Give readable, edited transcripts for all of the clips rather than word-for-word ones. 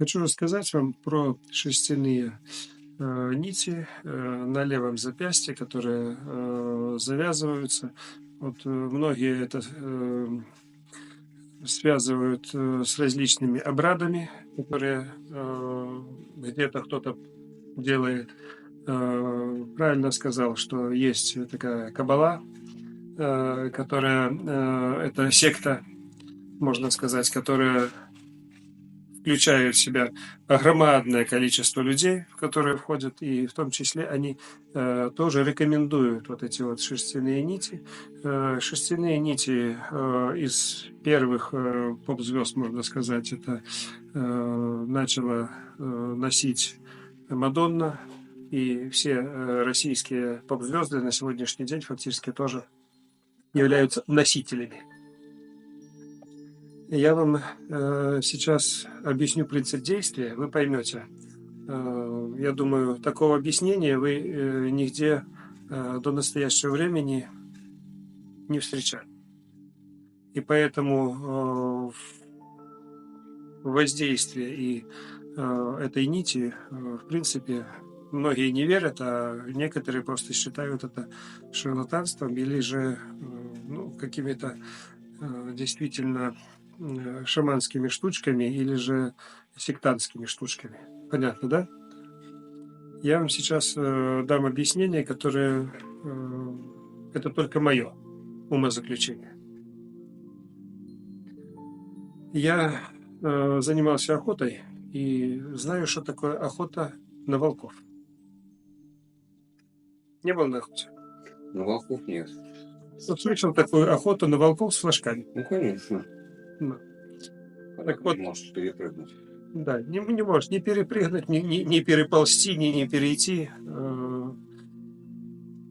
Хочу рассказать вам про шерстяные нити на левом запястье, которые завязываются. Вот многие это связывают с различными обрядами, которые где-то кто-то делает. Правильно сказал, что есть такая каббала, которая это секта, можно сказать, которая включают в себя громадное количество людей, в которые входят, и в том числе они тоже рекомендуют вот эти вот шерстяные нити. Шерстяные нити из первых поп-звезд, можно сказать, это начала носить Мадонна, и все российские поп-звезды на сегодняшний день фактически тоже являются носителями. Я вам сейчас объясню принцип действия, вы поймете. Я думаю, такого объяснения вы нигде до настоящего времени не встречали. И поэтому воздействие и этой нити, в принципе, многие не верят, а некоторые просто считают это шарлатанством или же какими-то действительно шаманскими штучками или же сектантскими штучками. Понятно, да? Я вам сейчас дам объяснение, которое это только мое умозаключение. Я занимался охотой и знаю, что такое охота на волков. Не был на охоте? На волков нет. Вот слышал такую охоту на волков с флажками. Ну, конечно. Ну. Так вот. Можешь перепрыгнуть. Да, не можешь ни перепрыгнуть, ни переползти, ни перейти.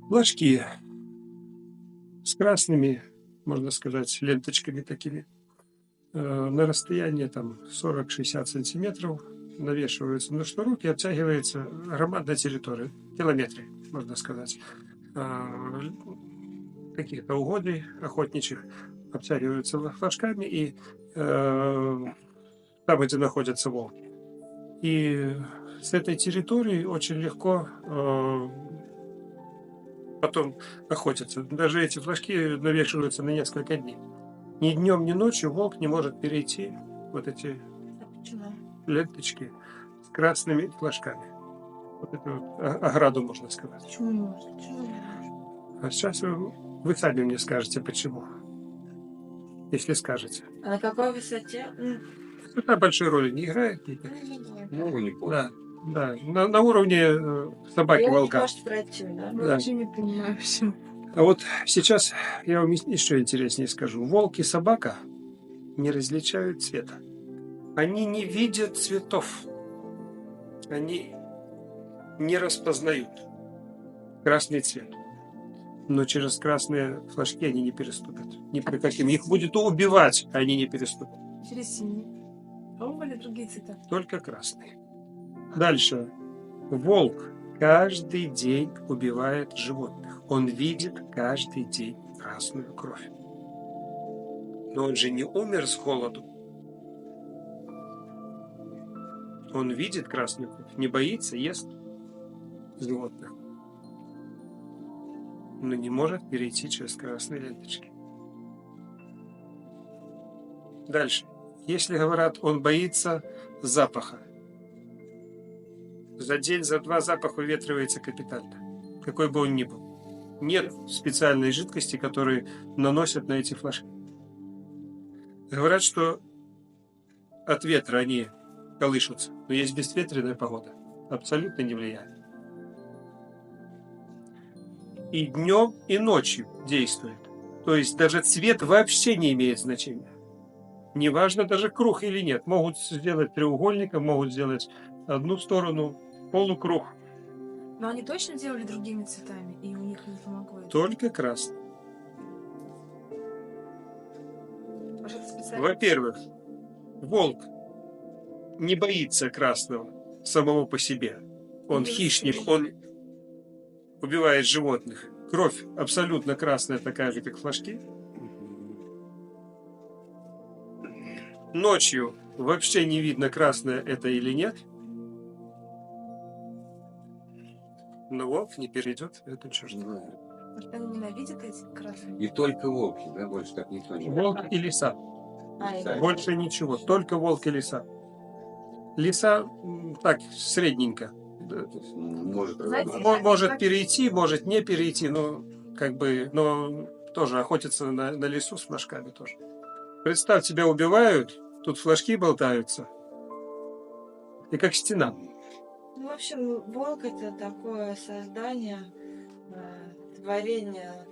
Флажки с красными, можно сказать, ленточками такими. На расстоянии там 40-60 сантиметров навешиваются на шнурок и обтягивается громадная территория, километры, можно сказать. Каких-то угодий охотничьих обтягиваются флажками, и там, где находятся волки. И с этой территории очень легко потом охотятся. Даже эти флажки навешиваются на несколько дней. Ни днем, ни ночью волк не может перейти вот эти ленточки с красными флажками. Вот эту вот ограду, можно сказать. Почему не может? А сейчас вы сами мне скажете, почему. Если скажете. А на какой высоте? Это большой роли не играет. Ну, не понял. Да. На уровне собаки-волка. Я не пройти, да? Да. Вообще не понимаю все. А вот сейчас я вам еще интереснее скажу. Волк и собака не различают цвета. Они не видят цветов. Они не распознают красный цвет. Но через красные флажки они не переступят. Ни при каким. Их будет убивать, а они не переступят. Через синий. Пробовали другие цвета? Только красный. Дальше. Волк каждый день убивает животных. Он видит каждый день красную кровь. Но он же не умер с голоду. Он видит красную кровь, не боится, ест животных. Но не может перейти через красные ленточки. Дальше. Если говорят, он боится запаха. За день, за два запах выветривается капитально. Какой бы он ни был. Нет специальной жидкости, которые наносят на эти флажки. Говорят, что от ветра они колышутся. Но есть безветренная погода. Абсолютно не влияет. И днем, и ночью действует. То есть даже цвет вообще не имеет значения. Неважно даже круг или нет. Могут сделать треугольником, могут сделать одну сторону, полукруг. Но они точно делали другими цветами, и у них не помогло? Только красный. Может, специально? Во-первых, волк не боится красного самого по себе. Он хищник, он убивает животных. Кровь абсолютно красная, такая же, как флажки. Ночью вообще не видно, красное это или нет. Но волк не перейдет эту черту. Может, они ненавидят эти красные? И только волки, да, больше так никто не Волк и лиса. Да, Больше ничего. Только волк и лиса. Лиса так, средненько. Да, то есть может Знаете, разобраться. Может перейти, может не перейти, но как бы, но тоже охотится на лису с флажками тоже. Представь, тебя убивают, тут флажки болтаются. И как стена. Ну, в общем, волк это такое создание, творение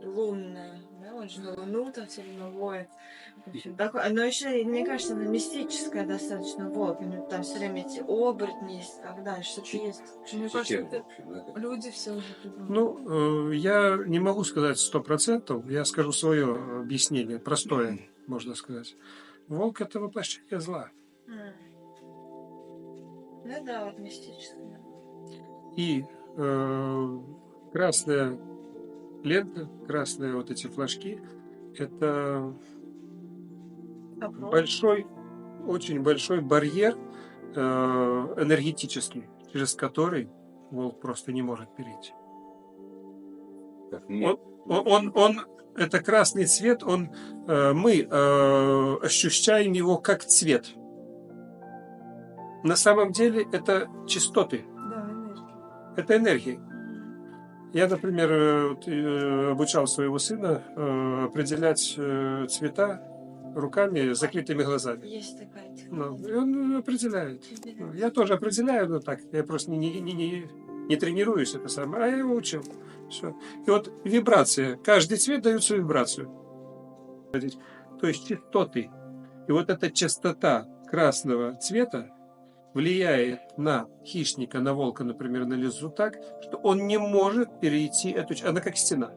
лунное. Да? Он же на луну там все время воет. В общем, такое. Но еще, мне кажется, оно мистическое достаточно волк. У него там все время эти оборотни есть и так далее. Что-то есть. Мне кажется, Система, это в общем, да. люди все уже придумали. Ну, я не могу сказать 100%, я скажу свое объяснение, простое, можно сказать. Волк – это воплощение зла. Ну да, вот мистическое. И красная лента, красные вот эти флажки – это Добро. большой, очень большой барьер энергетический, через который волк просто не может перейти. Как мне. Это красный цвет, мы ощущаем его как цвет. На самом деле это частоты, Да, энергия. это энергии. Я, например, обучал своего сына определять цвета руками с закрытыми глазами. Есть такая техника. Ну, и он определяет. Ну, я тоже определяю, но так. Я просто не тренируюсь, это самое, а я его учил. Все. И вот вибрация. Каждый цвет дает свою вибрацию. То есть частоты. И вот эта частота красного цвета влияет на хищника, на волка, например, на лису так, что он не может перейти эту... Она как стена.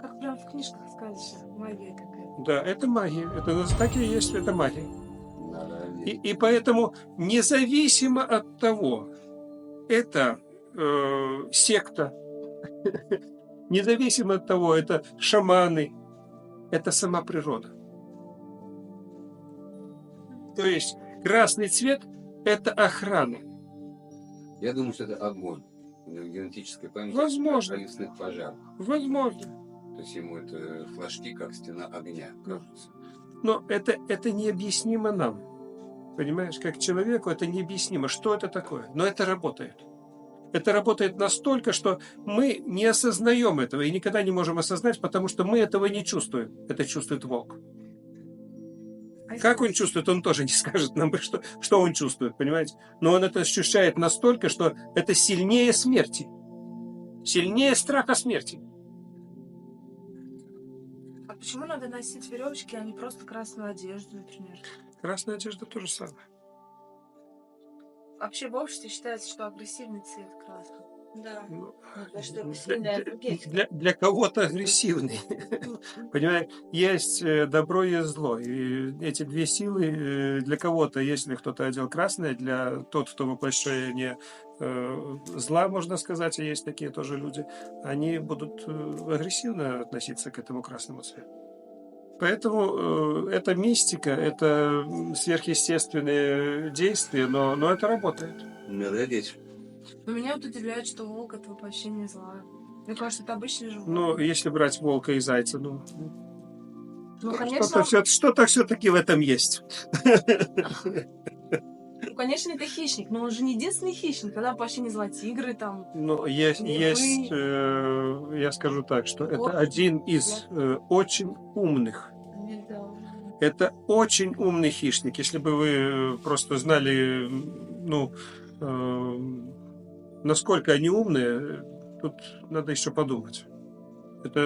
Как прям в книжках сказано, магия какая-то. Да, это магия. Это так и есть, это магия. Надо И поэтому независимо от того, это секта, независимо от того, это шаманы, это сама природа. То есть красный цвет – это охрана. Я думаю, что это огонь. У него генетическая память. Возможно. О лесных пожарах. Возможно. То есть ему это флажки, как стена огня, кажется. Но это необъяснимо нам. Понимаешь, как человеку это необъяснимо. Что это такое? Но это работает. Это работает настолько, что мы не осознаем этого и никогда не можем осознать, потому что мы этого не чувствуем. Это чувствует волк. Как он чувствует, он тоже не скажет нам, что он чувствует, понимаете? Но он это ощущает настолько, что это сильнее смерти. Сильнее страха смерти. А почему надо носить веревочки, а не просто красную одежду, например? Красная одежда то же самое. Вообще в обществе считается, что агрессивный цвет красный. Да. Ну, Да что сильное других. для кого-то агрессивный. Понимаешь, есть добро и зло. И эти две силы для кого-то, если кто-то одел красное, для тот, кто воплощение зла, можно сказать, и есть такие тоже люди, они будут агрессивно относиться к этому красному цвету. Поэтому это мистика, это сверхъестественные действия, но это работает. Надо одеть. Но меня вот удивляет, что волк это воплощение зла. Мне кажется, это обычный животное. Ну, если брать волка и зайца, ну конечно, что-то все-таки в этом есть. ну, конечно, это хищник, но он же не единственный хищник. Когда воплощение зла тигры там. Но есть, я скажу так, что это один из очень умных. Это очень умный хищник. Если бы вы просто знали, ну, насколько они умные, тут надо еще подумать. Это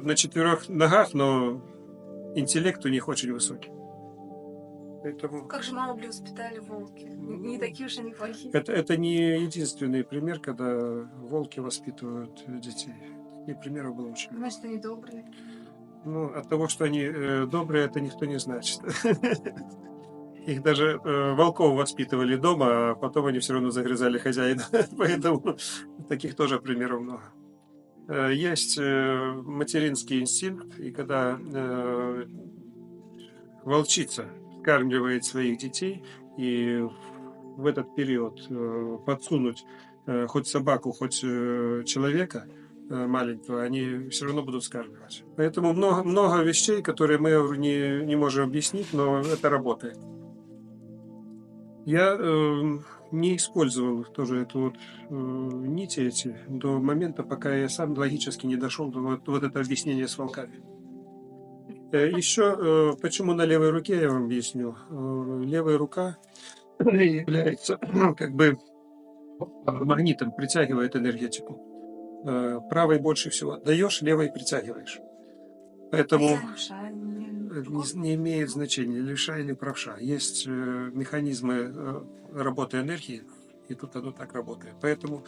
на 4 ногах, но интеллект у них очень высокий. Поэтому Как же мало ли воспитали волки. Не такие уж они плохие. это не единственный пример, когда волки воспитывают детей. Таких примеров было очень много. Значит, они добрые. Ну, от того, что они добрые, это никто не значит. Их даже волков воспитывали дома, а потом они все равно загрызали хозяина. Поэтому таких тоже примеров много. Есть материнский инстинкт, и когда волчица вскармливает своих детей, и в этот период подсунуть хоть собаку, хоть человека маленького, они все равно будут вскармливать. Поэтому много вещей, которые мы не можем объяснить, но это работает. Я не использовал тоже эту вот нити эти до момента, пока я сам логически не дошел до вот это объяснение с волками. Еще почему на левой руке, я вам объясню. Левая рука является как бы магнитом, притягивает энергетику. Правой больше всего даешь, левой притягиваешь. Поэтому не имеет значения, левша или правша. Есть механизмы работы энергии, и тут оно так работает. Поэтому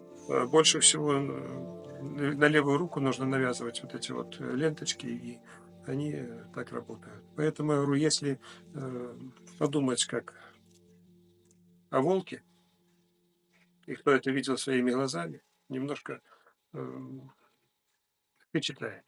больше всего на левую руку нужно навязывать вот эти вот ленточки, и они так работают. Поэтому я говорю, если подумать как о волке, и кто это видел своими глазами, немножко впечатляет.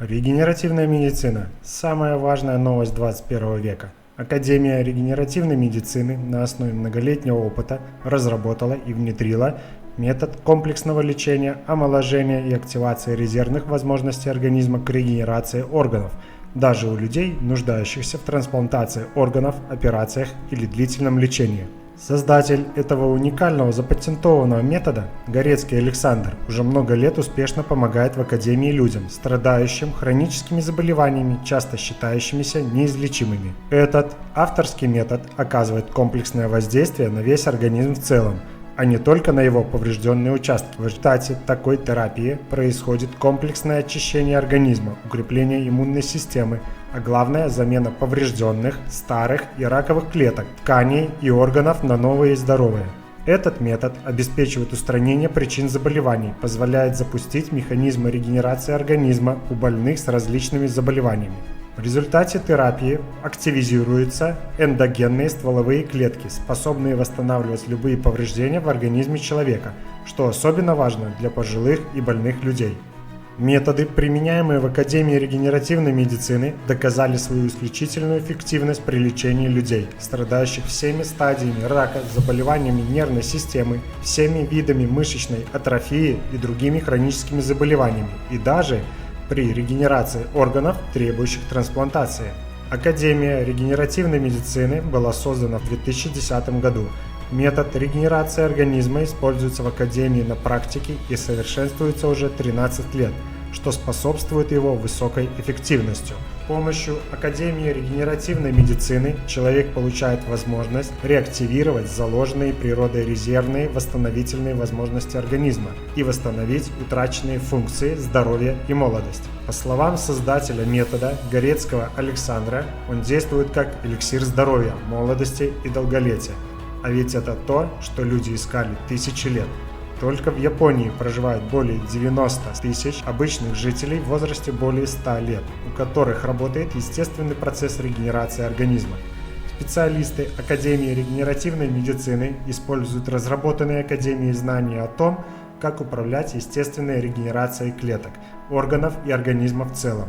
Регенеративная медицина – самая важная новость 21 века. Академия регенеративной медицины на основе многолетнего опыта разработала и внедрила метод комплексного лечения, омоложения и активации резервных возможностей организма к регенерации органов, даже у людей, нуждающихся в трансплантации органов, операциях или длительном лечении. Создатель этого уникального запатентованного метода, Горецкий Александр, уже много лет успешно помогает в Академии людям, страдающим хроническими заболеваниями, часто считающимися неизлечимыми. Этот авторский метод оказывает комплексное воздействие на весь организм в целом, а не только на его поврежденные участки. В результате такой терапии происходит комплексное очищение организма, укрепление иммунной системы, а главное – замена поврежденных, старых и раковых клеток, тканей и органов на новые и здоровые. Этот метод обеспечивает устранение причин заболеваний, позволяет запустить механизмы регенерации организма у больных с различными заболеваниями. В результате терапии активизируются эндогенные стволовые клетки, способные восстанавливать любые повреждения в организме человека, что особенно важно для пожилых и больных людей. Методы, применяемые в Академии регенеративной медицины, доказали свою исключительную эффективность при лечении людей, страдающих всеми стадиями рака, заболеваниями нервной системы, всеми видами мышечной атрофии и другими хроническими заболеваниями, и даже при регенерации органов, требующих трансплантации. Академия регенеративной медицины была создана в 2010 году. Метод регенерации организма используется в Академии на практике и совершенствуется уже 13 лет, что способствует его высокой эффективности. С помощью Академии регенеративной медицины человек получает возможность реактивировать заложенные природой резервные восстановительные возможности организма и восстановить утраченные функции здоровья и молодости. По словам создателя метода Горецкого Александра, он действует как эликсир здоровья, молодости и долголетия. А ведь это то, что люди искали тысячи лет. Только в Японии проживают более 90 тысяч обычных жителей в возрасте более 100 лет, у которых работает естественный процесс регенерации организма. Специалисты Академии регенеративной медицины используют разработанные Академией знания о том, как управлять естественной регенерацией клеток, органов и организма в целом.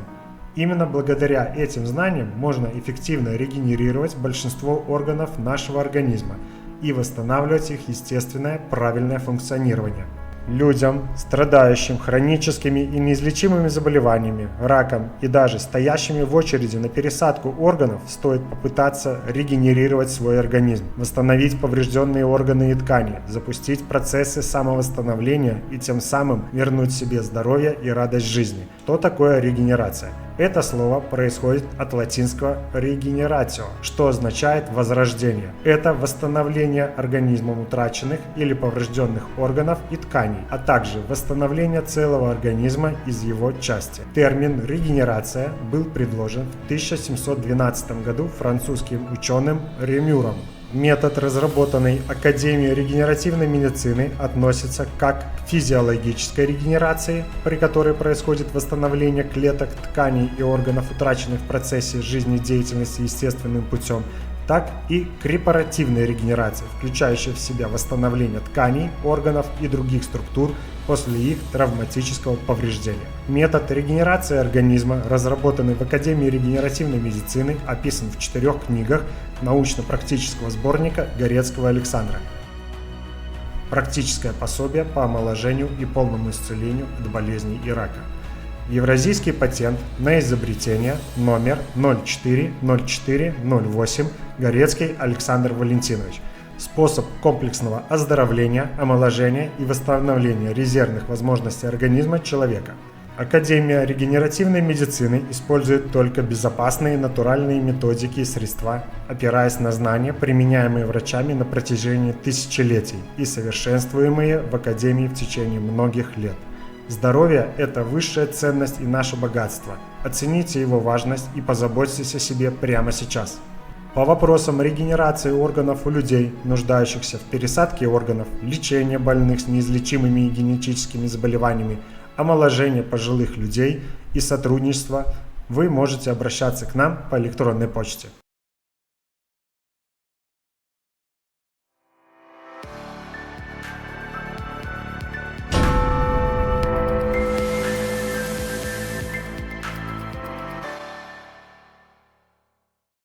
Именно благодаря этим знаниям можно эффективно регенерировать большинство органов нашего организма и восстанавливать их естественное правильное функционирование. Людям, страдающим хроническими и неизлечимыми заболеваниями, раком и даже стоящими в очереди на пересадку органов, стоит попытаться регенерировать свой организм, восстановить поврежденные органы и ткани, запустить процессы самовосстановления и тем самым вернуть себе здоровье и радость жизни. Что такое регенерация? Это слово происходит от латинского regeneratio, что означает возрождение. Это восстановление организмом утраченных или поврежденных органов и тканей, а также восстановление целого организма из его части. Термин регенерация был предложен в 1712 году французским ученым Ремюром. Метод, разработанный Академией регенеративной медицины, относится как к физиологической регенерации, при которой происходит восстановление клеток, тканей и органов, утраченных в процессе жизнедеятельности естественным путем, так и к репаративной регенерации, включающей в себя восстановление тканей, органов и других структур после их травматического повреждения. Метод регенерации организма, разработанный в Академии регенеративной медицины, описан в 4 книгах научно-практического сборника Горецкого Александра. Практическое пособие по омоложению и полному исцелению от болезней и рака. Евразийский патент на изобретение номер 040408 Горецкий Александр Валентинович. Способ комплексного оздоровления, омоложения и восстановления резервных возможностей организма человека. Академия регенеративной медицины использует только безопасные натуральные методики и средства, опираясь на знания, применяемые врачами на протяжении тысячелетий и совершенствуемые в Академии в течение многих лет. Здоровье – это высшая ценность и наше богатство. Оцените его важность и позаботьтесь о себе прямо сейчас. По вопросам регенерации органов у людей, нуждающихся в пересадке органов, лечения больных с неизлечимыми генетическими заболеваниями, омоложения пожилых людей и сотрудничества, вы можете обращаться к нам по электронной почте.